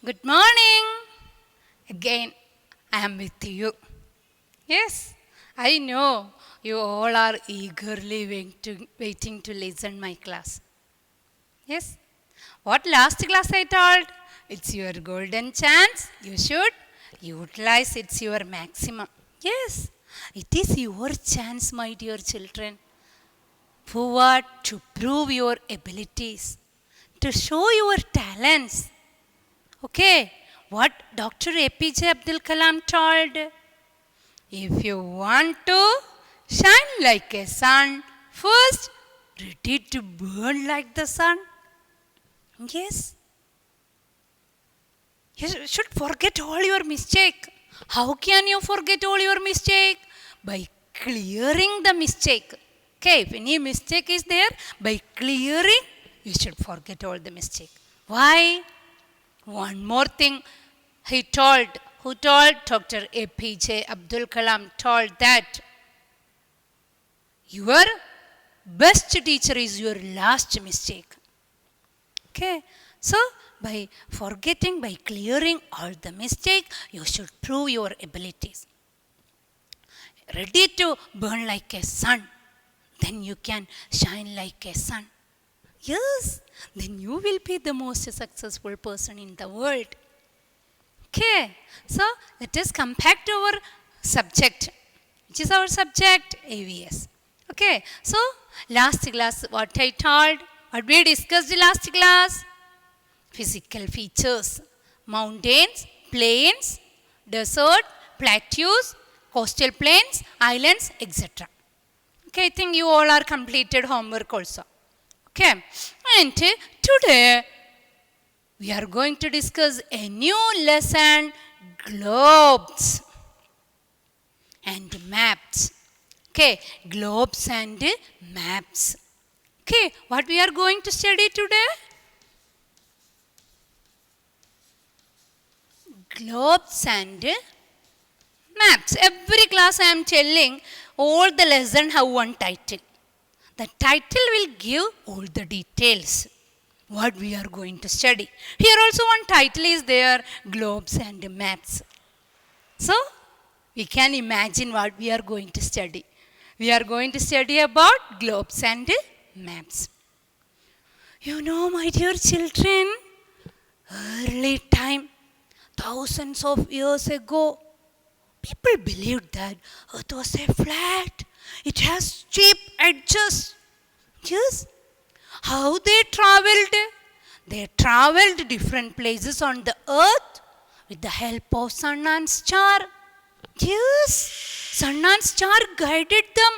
Good morning. Again, I am with you. Yes, I know you all are eagerly waiting to listen my class. Yes, what last class I told? It's your golden chance. You should utilize it's your maximum. Yes, it is your chance, my dear children. For what? To prove your abilities, to show your talents. Okay, what Dr. APJ Abdul Kalam told? If you want to shine like a sun, first ready to burn like the sun. Yes. You should forget all your mistake. How can you forget all your mistake? By clearing the mistake. Okay, if any mistake is there, by clearing, you should forget all the mistake. Why? One more thing who told Dr. APJ Abdul Kalam told that your best teacher is your last mistake. Okay, so by forgetting, by clearing all the mistake, you should prove your abilities. Ready to burn like a sun, then you can shine like a sun. Yes, then you will be the most successful person in the world. Okay, so let us come back to our subject. Which is our subject? AVS. Okay, so last class what I told, what we discussed last class? Physical features. Mountains, plains, desert, plateaus, coastal plains, islands, etc. Okay, I think you all are completed homework also. Okay, and today we are going to discuss a new lesson, globes and maps. Okay, globes and maps. Okay, what we are going to study today? Globes and maps. Every class I am telling, all the lesson have one title. The title will give all the details what we are going to study. Here also one title is there, globes and maps. So we can imagine what we are going to study. We are going to study about globes and maps. You know, my dear children, early time, thousands of years ago, people believed that earth was a flat. It has cheap edges. Yes. How they traveled? They traveled different places on the earth with the help of sun and star. Yes. Sun and star guided them.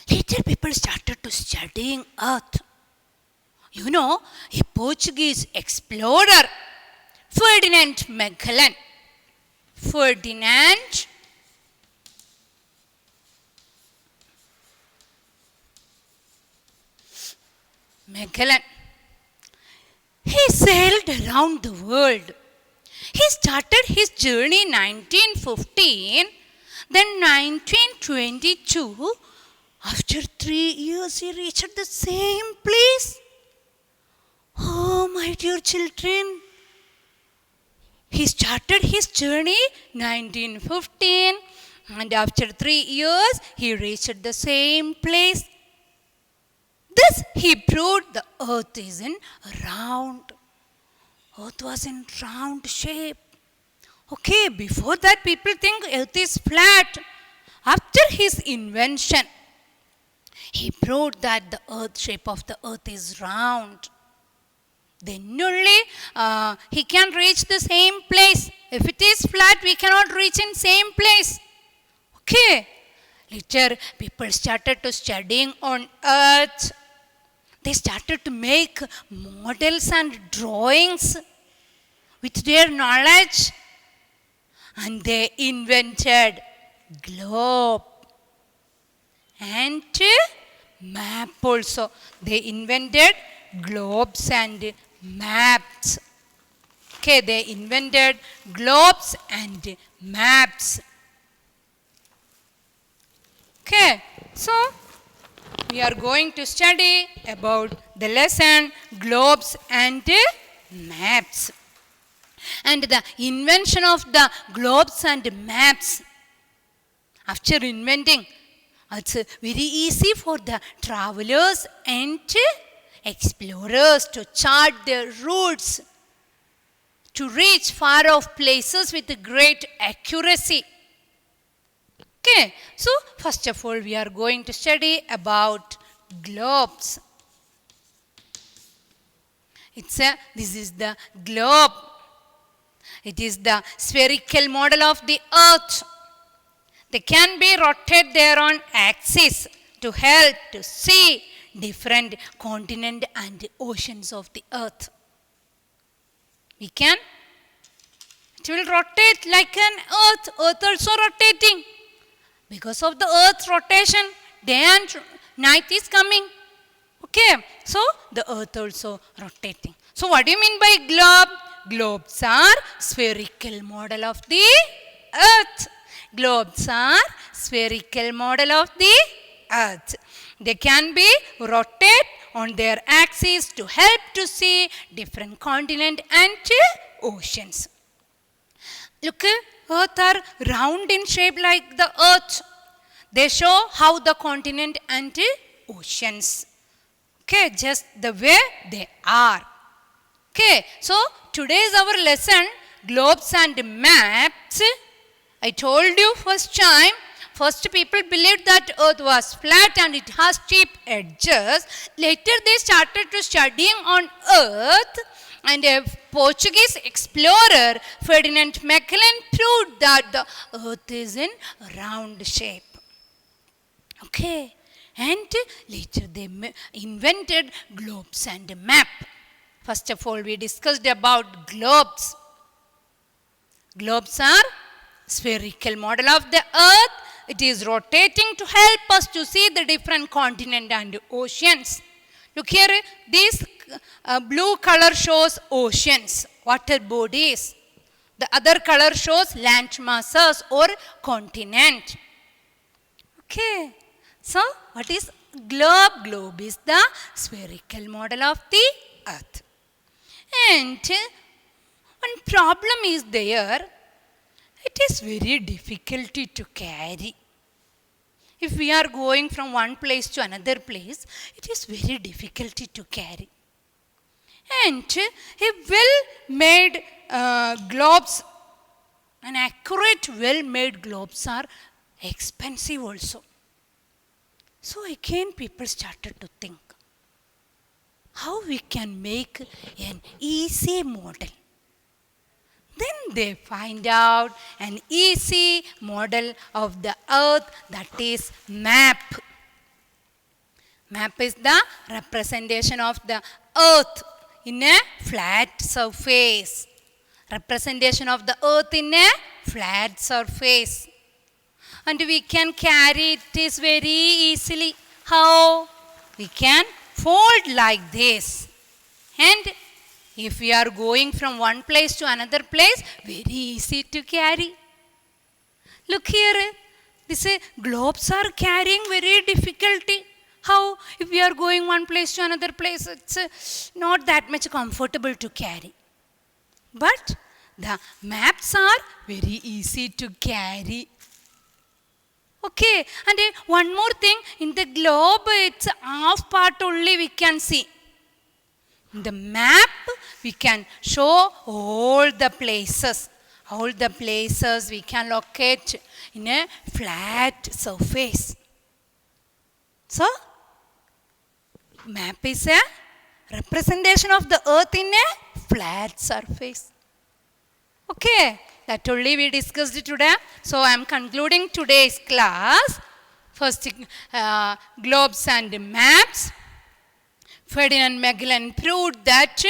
Later people started to studying earth. You know, a Portuguese explorer, Ferdinand Magellan. Magellan. He sailed around the world. He started his journey in 1915, then 1922. After 3 years, he reached the same place. Oh, my dear children. He started his journey 1915, and after 3 years, he reached the same place. This he proved the earth is in round. Earth was in round shape. Okay, before that people think earth is flat. After his invention, he proved that the earth shape of the earth is round. Then only he can reach the same place. If it is flat, we cannot reach in same place. Okay. Later, people started to studying on earth. They started to make models and drawings with their knowledge. And they invented globe and map also. They invented globes and maps. Okay, they invented globes and maps. Okay, so we are going to study about the lesson globes and maps. And the invention of the globes and maps. After inventing, it's very easy for the travelers and explorers to chart their routes to reach far off places with great accuracy. Okay, so first of all, we are going to study about globes. This is the globe. It is the spherical model of the earth. They can be rotated their own axis to help to see different continents and oceans of the earth. It will rotate like an earth also rotating. Because of the earth's rotation, day and night is coming. Okay, so the earth also rotating. So what do you mean by globe? Globes are spherical model of the earth. Globes are spherical model of the earth. They can be rotated on their axis to help to see different continents and oceans. Look, earth are round in shape like the earth. They show how the continent and oceans. Okay, just the way they are. Okay, so today is our lesson, globes and maps. I told you first people believed that earth was flat and it has steep edges. Later they started to studying on earth, and a Portuguese explorer, Ferdinand Magellan, proved that the earth is in round shape. Okay, and later they invented globes and map. First of all, we discussed about globes. Globes are spherical model of the earth. It is rotating to help us to see the different continents and oceans. Look here, this blue color shows oceans, water bodies. The other color shows land masses or continent. Okay, so what is globe? Globe is the spherical model of the earth. And one problem is there. It is very difficult to carry. If we are going from one place to another place, it is very difficult to carry. And a well-made globes, an accurate well-made globes are expensive also. So again people started to think, how we can make an easy model. Then they find out an easy model of the earth, that is map. Map is the representation of the earth in a flat surface. Representation of the earth in a flat surface. And we can carry it very easily. How? We can fold like this. And if we are going from one place to another place, very easy to carry. Look here, this globes are carrying very difficulty. How? If we are going one place to another place, it's not that much comfortable to carry. But the maps are very easy to carry. Okay, and one more thing, in the globe, it's half part only we can see. In the map, we can show all the places. All the places we can locate in a flat surface. So, map is a representation of the earth in a flat surface. Okay, that only we discussed today. So, I am concluding today's class. First, globes and maps. Ferdinand Magellan proved that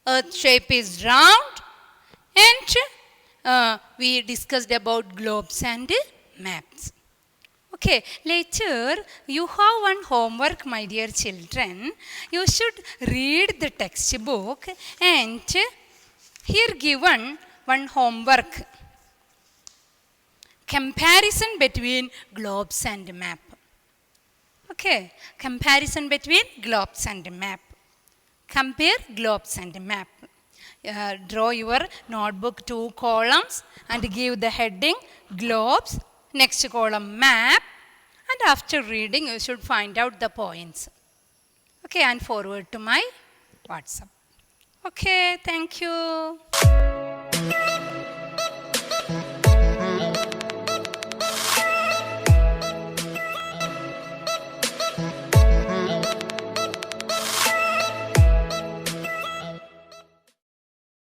earth shape is round, and we discussed about globes and maps. Okay, later you have one homework, my dear children. You should read the textbook, and here given one homework. Comparison between globes and map. Okay, comparison between globes and map. Compare globes and map. draw your notebook 2 columns and give the heading globes, next column map, and after reading you should find out the points. Okay, and forward to my WhatsApp. Okay, thank you.